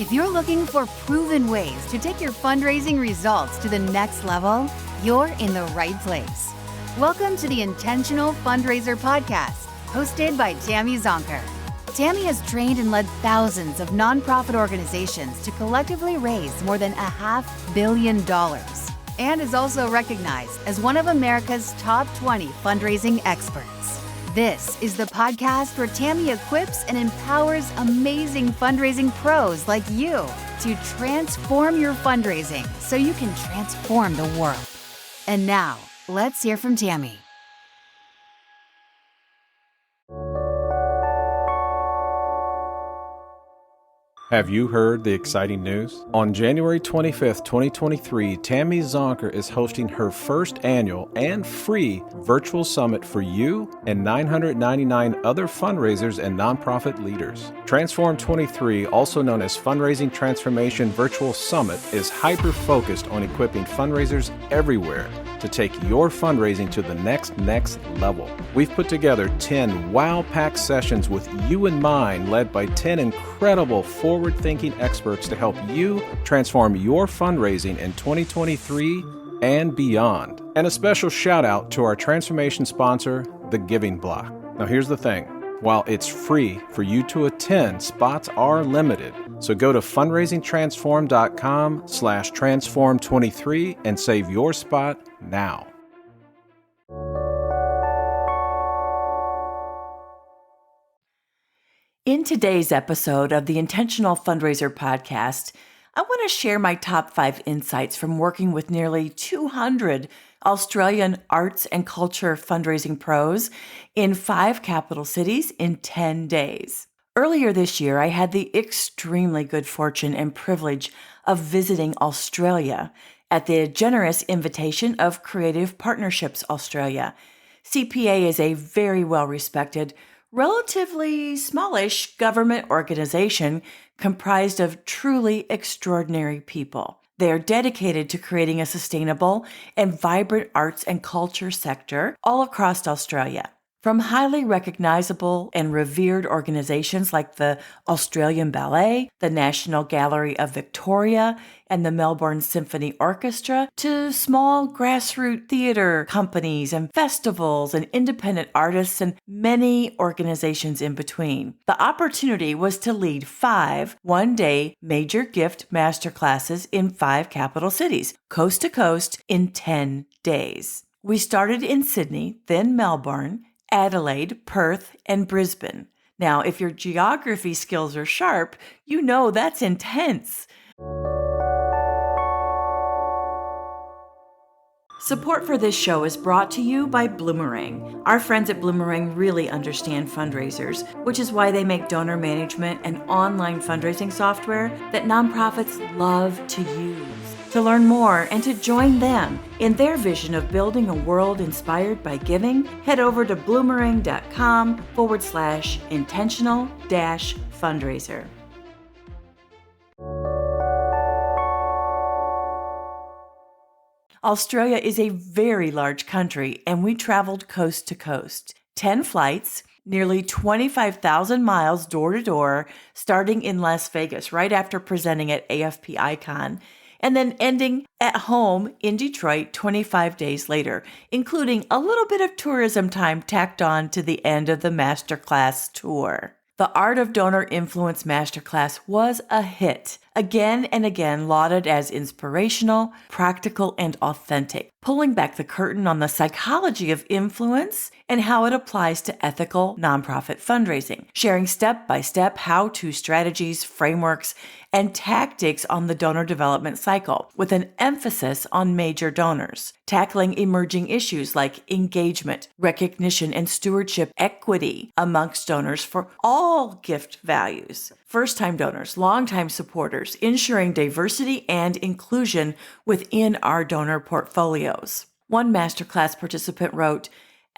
If you're looking for proven ways to take your fundraising results to the next level, you're in the right place. Welcome to the Intentional Fundraiser podcast, hosted by Tammy Zonker. Tammy has trained and led thousands of nonprofit organizations to collectively raise more than $500 million and is also recognized as one of America's top 20 fundraising experts. This is the podcast where Tammy equips and empowers amazing fundraising pros like you to transform your fundraising so you can transform the world. And now, let's hear from Tammy. Have you heard the exciting news? On January 25th, 2023, Tammy Zonker is hosting her first annual and free virtual summit for you and 999 other fundraisers and nonprofit leaders. Transform 23, also known as Fundraising Transformation Virtual Summit, is hyper-focused on equipping fundraisers everywhere to take your fundraising to the next level. We've put together 10 wow-packed sessions with you in mind, led by 10 incredible forward-thinking experts to help you transform your fundraising in 2023 and beyond. And a special shout out to our transformation sponsor, The Giving Block. Now here's the thing. While it's free for you to attend, spots are limited. So go to fundraisingtransform.com/transform23 and save your spot now. In today's episode of the Intentional Fundraiser podcast, I want to share my top 5 insights from working with nearly 200 Australian arts and culture fundraising pros in 5 capital cities in 10 days. Earlier this year, I had the extremely good fortune and privilege of visiting Australia at the generous invitation of Creative Partnerships Australia. CPA is a very well-respected, relatively smallish government organization comprised of truly extraordinary people. They are dedicated to creating a sustainable and vibrant arts and culture sector all across Australia. From highly recognizable and revered organizations like the Australian Ballet, the National Gallery of Victoria, and the Melbourne Symphony Orchestra, to small grassroots theater companies and festivals and independent artists and many organizations in between. The opportunity was to lead 5 one-day major gift masterclasses in 5 capital cities, coast to coast, in 10 days. We started in Sydney, then Melbourne, Adelaide, Perth, and Brisbane. Now, if your geography skills are sharp, you know that's intense. Support for this show is brought to you by Bloomerang. Our friends at Bloomerang really understand fundraisers, which is why they make donor management and online fundraising software that nonprofits love to use. To learn more and to join them in their vision of building a world inspired by giving, head over to bloomerang.com/intentional-fundraiser. Australia is a very large country, and we traveled coast to coast. 10 flights, nearly 25,000 miles door to door, starting in Las Vegas right after presenting at AFP Icon, and then ending at home in Detroit 25 days later, including a little bit of tourism time tacked on to the end of the masterclass tour. The Art of Donor Influence Masterclass was a hit, again and again lauded as inspirational, practical, and authentic, pulling back the curtain on the psychology of influence and how it applies to ethical nonprofit fundraising, sharing step-by-step how-to strategies, frameworks, and tactics on the donor development cycle, with an emphasis on major donors, tackling emerging issues like engagement, recognition, and stewardship equity amongst donors for all gift values, first-time donors, long-time supporters, ensuring diversity and inclusion within our donor portfolios. One masterclass participant wrote,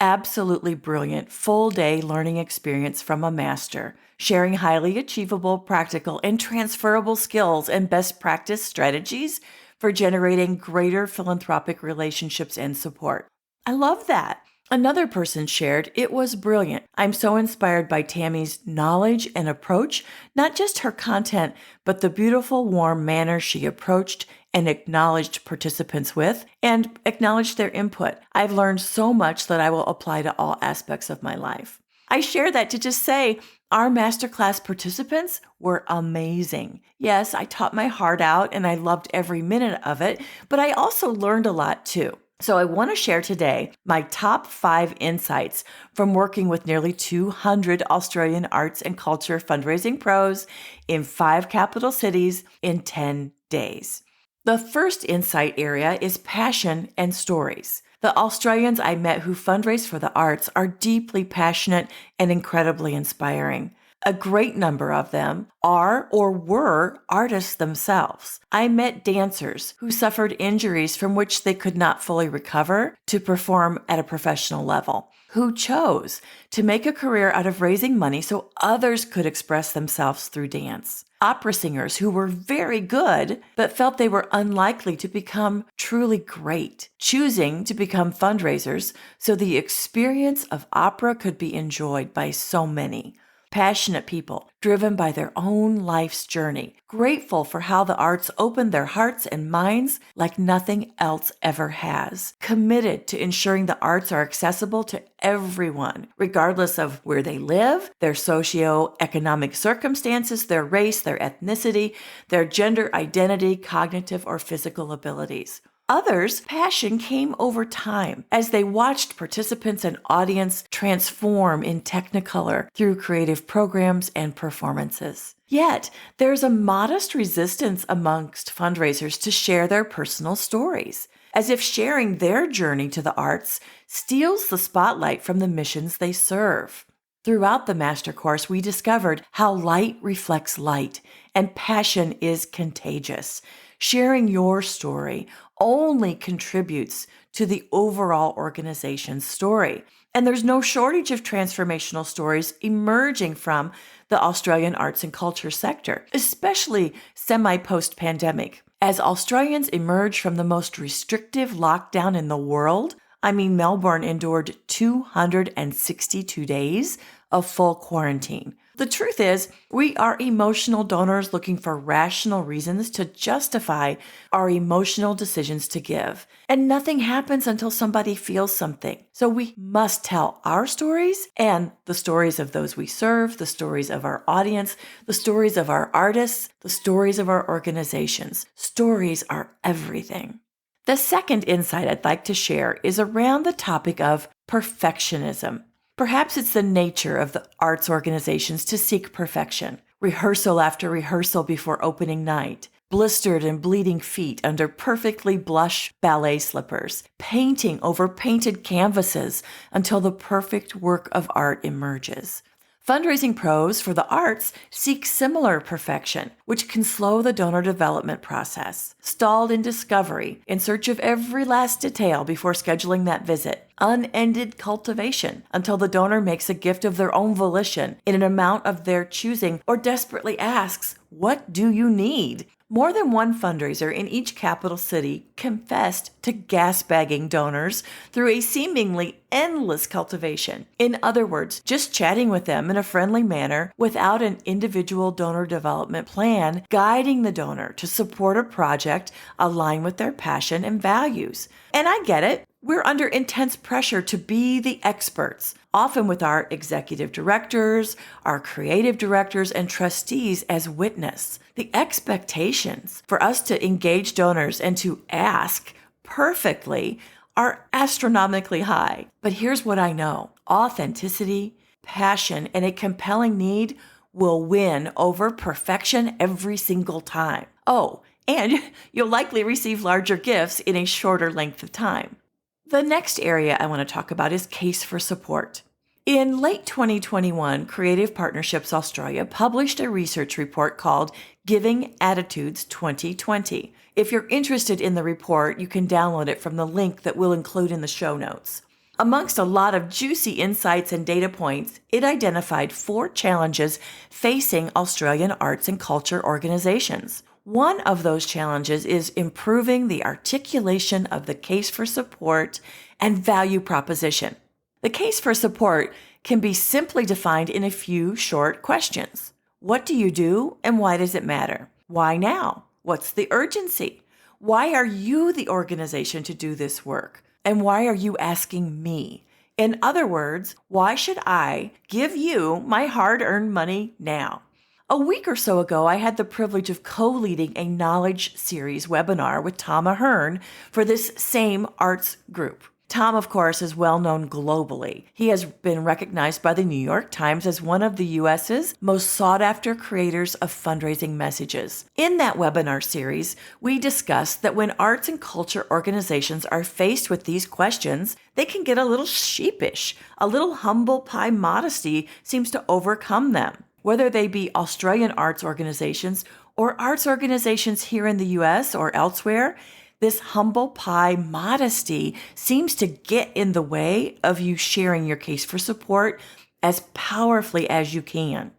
"Absolutely brilliant, full-day learning experience from a master, sharing highly achievable, practical, and transferable skills and best practice strategies for generating greater philanthropic relationships and support." I love that. Another person shared, "It was brilliant. I'm so inspired by Tammy's knowledge and approach, not just her content, but the beautiful, warm manner she approached and acknowledged participants with and acknowledged their input. I've learned so much that I will apply to all aspects of my life." I share that to just say our masterclass participants were amazing. Yes, I taught my heart out and I loved every minute of it, but I also learned a lot too. So I want to share today my top 5 insights from working with nearly 200 Australian arts and culture fundraising pros in 5 capital cities in 10 days. The first insight area is passion and stories. The Australians I met who fundraise for the arts are deeply passionate and incredibly inspiring. A great number of them are or were artists themselves. I met dancers who suffered injuries from which they could not fully recover to perform at a professional level, who chose to make a career out of raising money so others could express themselves through dance. Opera singers who were very good but felt they were unlikely to become truly great, choosing to become fundraisers so the experience of opera could be enjoyed by so many. Passionate people, driven by their own life's journey, grateful for how the arts opened their hearts and minds like nothing else ever has, committed to ensuring the arts are accessible to everyone, regardless of where they live, their socioeconomic circumstances, their race, their ethnicity, their gender identity, cognitive or physical abilities. Others' passion came over time as they watched participants and audience transform in Technicolor through creative programs and performances. Yet, there's a modest resistance amongst fundraisers to share their personal stories, as if sharing their journey to the arts steals the spotlight from the missions they serve. Throughout the master course, we discovered how light reflects light and passion is contagious. Sharing your story only contributes to the overall organization's story. And there's no shortage of transformational stories emerging from the Australian arts and culture sector, especially semi-post-pandemic. As Australians emerge from the most restrictive lockdown in the world, Melbourne endured 262 days of full quarantine. The truth is, we are emotional donors looking for rational reasons to justify our emotional decisions to give. And nothing happens until somebody feels something. So we must tell our stories and the stories of those we serve, the stories of our audience, the stories of our artists, the stories of our organizations. Stories are everything. The second insight I'd like to share is around the topic of perfectionism. Perhaps it's the nature of the arts organizations to seek perfection. Rehearsal after rehearsal before opening night, blistered and bleeding feet under perfectly blush ballet slippers, painting over painted canvases until the perfect work of art emerges. Fundraising pros for the arts seek similar perfection, which can slow the donor development process. Stalled in discovery, in search of every last detail before scheduling that visit. Unended cultivation until the donor makes a gift of their own volition in an amount of their choosing or desperately asks, "What do you need?" More than one fundraiser in each capital city confessed to gas-bagging donors through a seemingly endless cultivation. In other words, just chatting with them in a friendly manner without an individual donor development plan guiding the donor to support a project aligned with their passion and values. And I get it. We're under intense pressure to be the experts, often with our executive directors, our creative directors, and trustees as witness. The expectations for us to engage donors and to ask perfectly are astronomically high. But here's what I know. Authenticity, passion, and a compelling need will win over perfection every single time. Oh, and you'll likely receive larger gifts in a shorter length of time. The next area I want to talk about is case for support. In late 2021, Creative Partnerships Australia published a research report called Giving Attitudes 2020. If you're interested in the report, you can download it from the link that we'll include in the show notes. Amongst a lot of juicy insights and data points, it identified 4 challenges facing Australian arts and culture organizations. One of those challenges is improving the articulation of the case for support and value proposition. The case for support can be simply defined in a few short questions. What do you do and why does it matter? Why now? What's the urgency? Why are you the organization to do this work? And why are you asking me? In other words, why should I give you my hard-earned money now? A week or so ago, I had the privilege of co-leading a knowledge series webinar with Tom Ahern for this same arts group. Tom, of course, is well known globally. He has been recognized by the New York Times as one of the U.S.'s most sought-after creators of fundraising messages. In that webinar series, we discussed that when arts and culture organizations are faced with these questions, they can get a little sheepish. A little humble pie modesty seems to overcome them. Whether they be Australian arts organizations or arts organizations here in the U.S. or elsewhere, this humble pie modesty seems to get in the way of you sharing your case for support as powerfully as you can.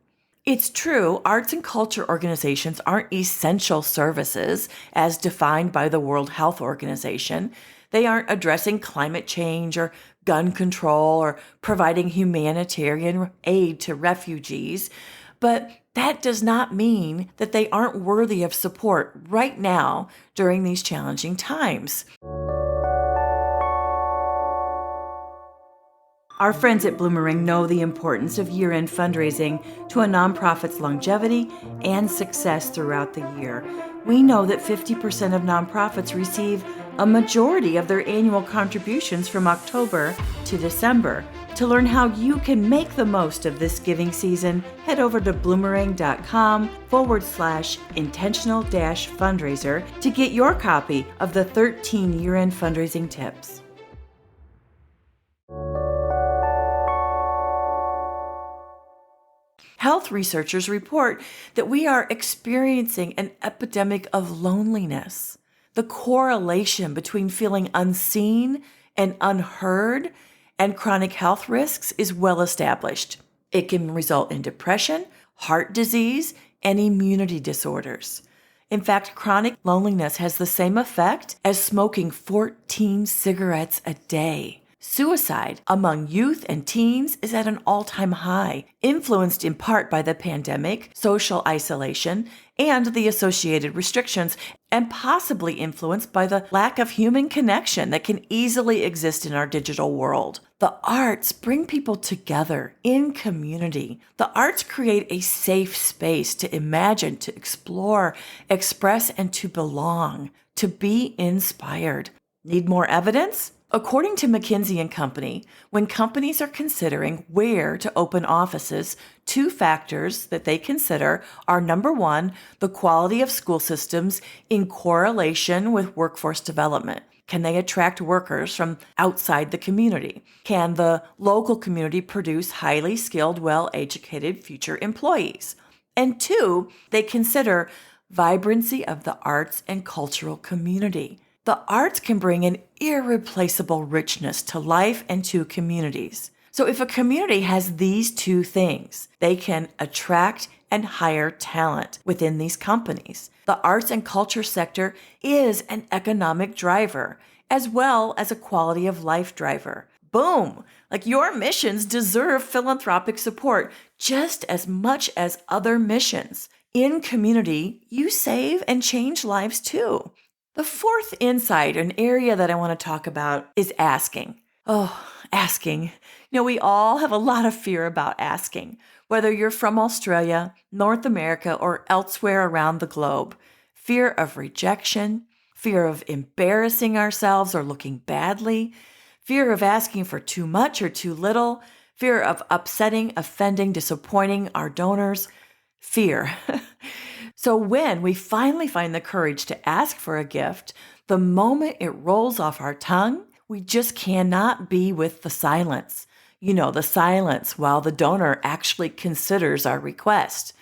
It's true, arts and culture organizations aren't essential services as defined by the World Health Organization. They aren't addressing climate change or gun control or providing humanitarian aid to refugees. But that does not mean that they aren't worthy of support right now during these challenging times. Our friends at Bloomerang know the importance of year-end fundraising to a nonprofit's longevity and success throughout the year. We know that 50% of nonprofits receive a majority of their annual contributions from October to December. To learn how you can make the most of this giving season, head over to bloomerang.com/intentional-fundraiser to get your copy of the 13 year-end fundraising tips. Health researchers report that we are experiencing an epidemic of loneliness. The correlation between feeling unseen and unheard and chronic health risks is well established. It can result in depression, heart disease, and immunity disorders. In fact, chronic loneliness has the same effect as smoking 14 cigarettes a day. Suicide among youth and teens is at an all-time high, influenced in part by the pandemic, social isolation, and the associated restrictions, and possibly influenced by the lack of human connection that can easily exist in our digital world. The arts bring people together in community. The arts create a safe space to imagine, to explore, express, and to belong, to be inspired. Need more evidence? According to McKinsey & Company, when companies are considering where to open offices, two factors that they consider are, number one, the quality of school systems in correlation with workforce development. Can they attract workers from outside the community? Can the local community produce highly skilled, well-educated future employees? And two, they consider vibrancy of the arts and cultural community. The arts can bring an irreplaceable richness to life and to communities. So if a community has these two things, they can attract and hire talent within these companies. The arts and culture sector is an economic driver, as well as a quality of life driver. Boom! Like, your missions deserve philanthropic support just as much as other missions. In community, you save and change lives too. The fourth insight, an area that I want to talk about, is asking. Oh, asking. We all have a lot of fear about asking, whether you're from Australia, North America, or elsewhere around the globe. Fear of rejection, fear of embarrassing ourselves or looking badly, fear of asking for too much or too little, fear of upsetting, offending, disappointing our donors, fear. So when we finally find the courage to ask for a gift, the moment it rolls off our tongue, we just cannot be with the silence. The silence while the donor actually considers our request.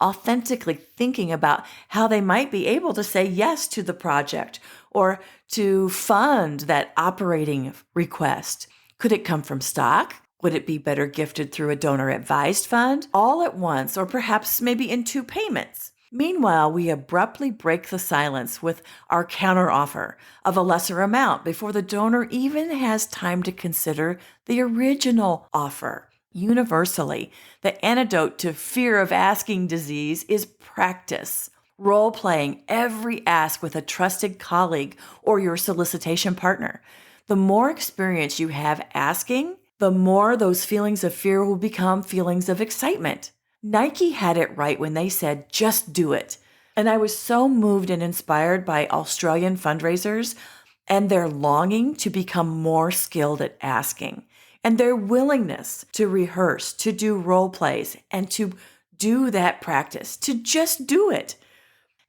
Authentically thinking about how they might be able to say yes to the project or to fund that operating request. Could it come from stock? Would it be better gifted through a donor-advised fund, all at once, or perhaps maybe in two payments? Meanwhile, we abruptly break the silence with our counteroffer of a lesser amount before the donor even has time to consider the original offer. Universally, the antidote to fear of asking disease is practice. Role-playing every ask with a trusted colleague or your solicitation partner. The more experience you have asking, the more those feelings of fear will become feelings of excitement. Nike had it right when they said, just do it. And I was so moved and inspired by Australian fundraisers and their longing to become more skilled at asking and their willingness to rehearse, to do role plays, and to do that practice, to just do it.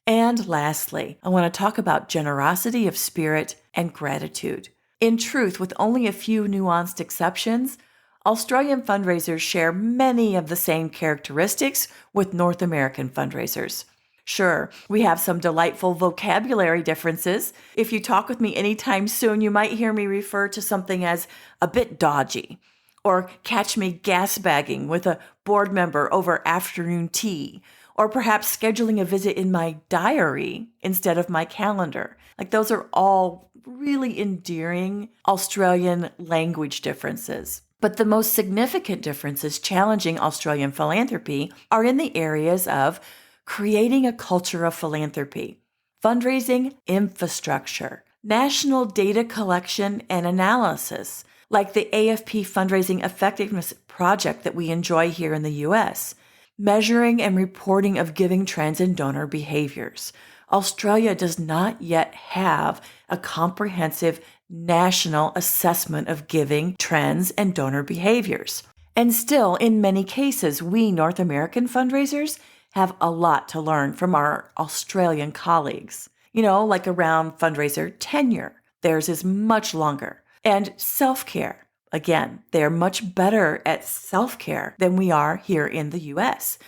And lastly, I want to talk about generosity of spirit and gratitude. In truth, with only a few nuanced exceptions, Australian fundraisers share many of the same characteristics with North American fundraisers. Sure, we have some delightful vocabulary differences. If you talk with me anytime soon, you might hear me refer to something as a bit dodgy, or catch me gas-bagging with a board member over afternoon tea, or perhaps scheduling a visit in my diary instead of my calendar. Like those are all really endearing Australian language differences. But the most significant differences challenging Australian philanthropy are in the areas of creating a culture of philanthropy, fundraising infrastructure, national data collection and analysis, like the AFP Fundraising Effectiveness Project that we enjoy here in the U.S., measuring and reporting of giving trends and donor behaviors. Australia does not yet have a comprehensive national assessment of giving trends and donor behaviors. And still, in many cases, we North American fundraisers have a lot to learn from our Australian colleagues. Like around fundraiser tenure. Theirs is much longer. And self-care. Again, they're much better at self-care than we are here in the U.S.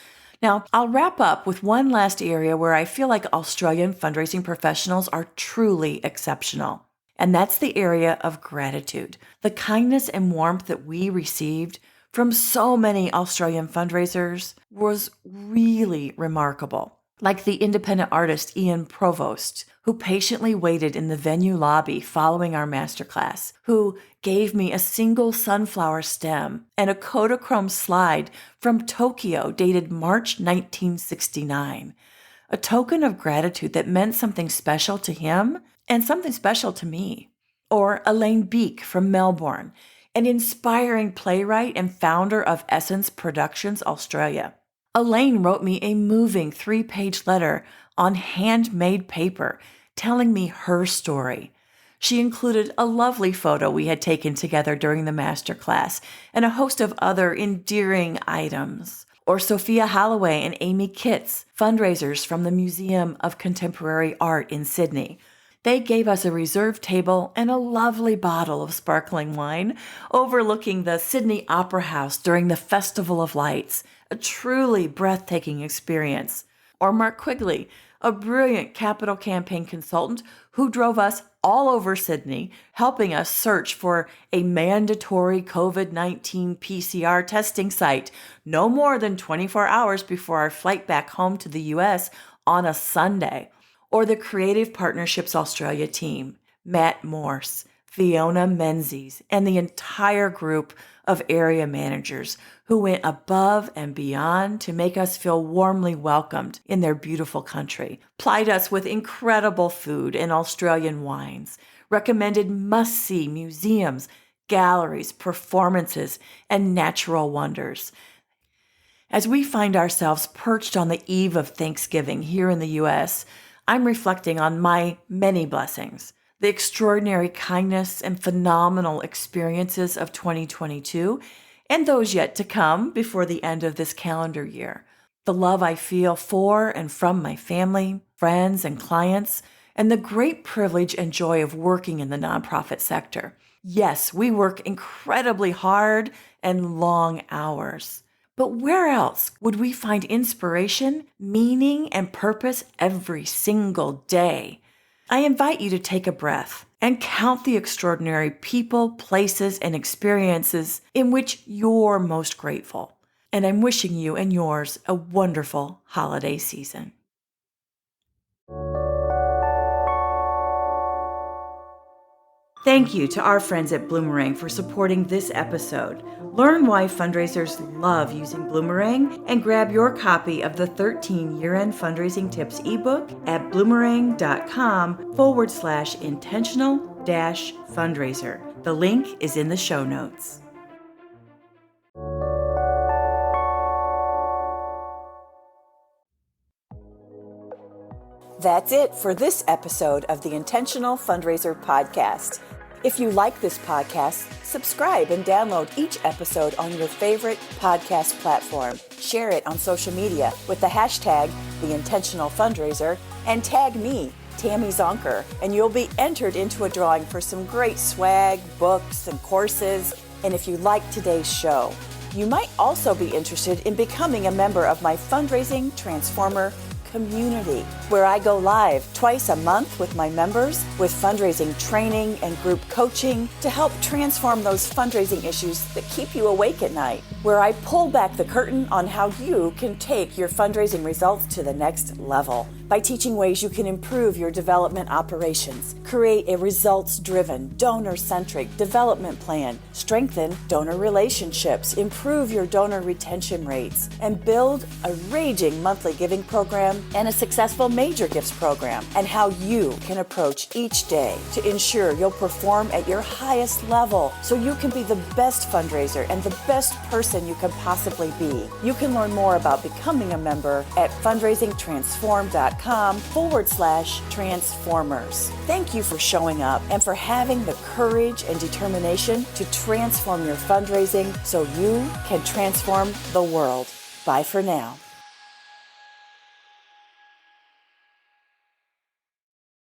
Now, I'll wrap up with one last area where I feel like Australian fundraising professionals are truly exceptional. And that's the area of gratitude. The kindness and warmth that we received from so many Australian fundraisers was really remarkable. Like the independent artist Ian Provost, who patiently waited in the venue lobby following our masterclass, who gave me a single sunflower stem and a Kodachrome slide from Tokyo dated March 1969. A token of gratitude that meant something special to him and something special to me. Or Elaine Beek from Melbourne, an inspiring playwright and founder of Essence Productions Australia. Elaine wrote me a moving 3-page letter on handmade paper telling me her story. She included a lovely photo we had taken together during the masterclass and a host of other endearing items. Or Sophia Holloway and Amy Kitts, fundraisers from the Museum of Contemporary Art in Sydney. They gave us a reserved table and a lovely bottle of sparkling wine overlooking the Sydney Opera House during the Festival of Lights, a truly breathtaking experience. Or Mark Quigley, a brilliant capital campaign consultant who drove us all over Sydney, helping us search for a mandatory COVID-19 PCR testing site no more than 24 hours before our flight back home to the U.S. on a Sunday. Or the Creative Partnerships Australia team, Matt Morse, Fiona Menzies, and the entire group of area managers who went above and beyond to make us feel warmly welcomed in their beautiful country, plied us with incredible food and Australian wines, recommended must-see museums, galleries, performances, and natural wonders. As we find ourselves perched on the eve of Thanksgiving here in the U.S., I'm reflecting on my many blessings, the extraordinary kindness and phenomenal experiences of 2022, and those yet to come before the end of this calendar year. The love I feel for and from my family, friends, and clients, and the great privilege and joy of working in the nonprofit sector. Yes, we work incredibly hard and long hours. But where else would we find inspiration, meaning, and purpose every single day? I invite you to take a breath and count the extraordinary people, places, and experiences in which you're most grateful. And I'm wishing you and yours a wonderful holiday season. Thank you to our friends at Bloomerang for supporting this episode. Learn why fundraisers love using Bloomerang and grab your copy of the 13 Year-End Fundraising Tips ebook at bloomerang.com/intentional-fundraiser. The link is in the show notes. That's it for this episode of the Intentional Fundraiser podcast. If you like this podcast, subscribe and download each episode on your favorite podcast platform. Share it on social media with the hashtag #TheIntentionalFundraiser and tag me, Tammy Zonker, and you'll be entered into a drawing for some great swag, books, and courses. And if you like today's show, you might also be interested in becoming a member of my Fundraising Transformer community, where I go live twice a month with my members with fundraising training and group coaching to help transform those fundraising issues that keep you awake at night, where I pull back the curtain on how you can take your fundraising results to the next level by teaching ways you can improve your development operations, create a results-driven, donor-centric development plan, strengthen donor relationships, improve your donor retention rates, and build a raging monthly giving program and a successful major gifts program, and how you can approach each day to ensure you'll perform at your highest level so you can be the best fundraiser and the best person you can possibly be. You can learn more about becoming a member at fundraisingtransform.com/transformers. Thank you for showing up and for having the courage and determination to transform your fundraising so you can transform the world. Bye for now.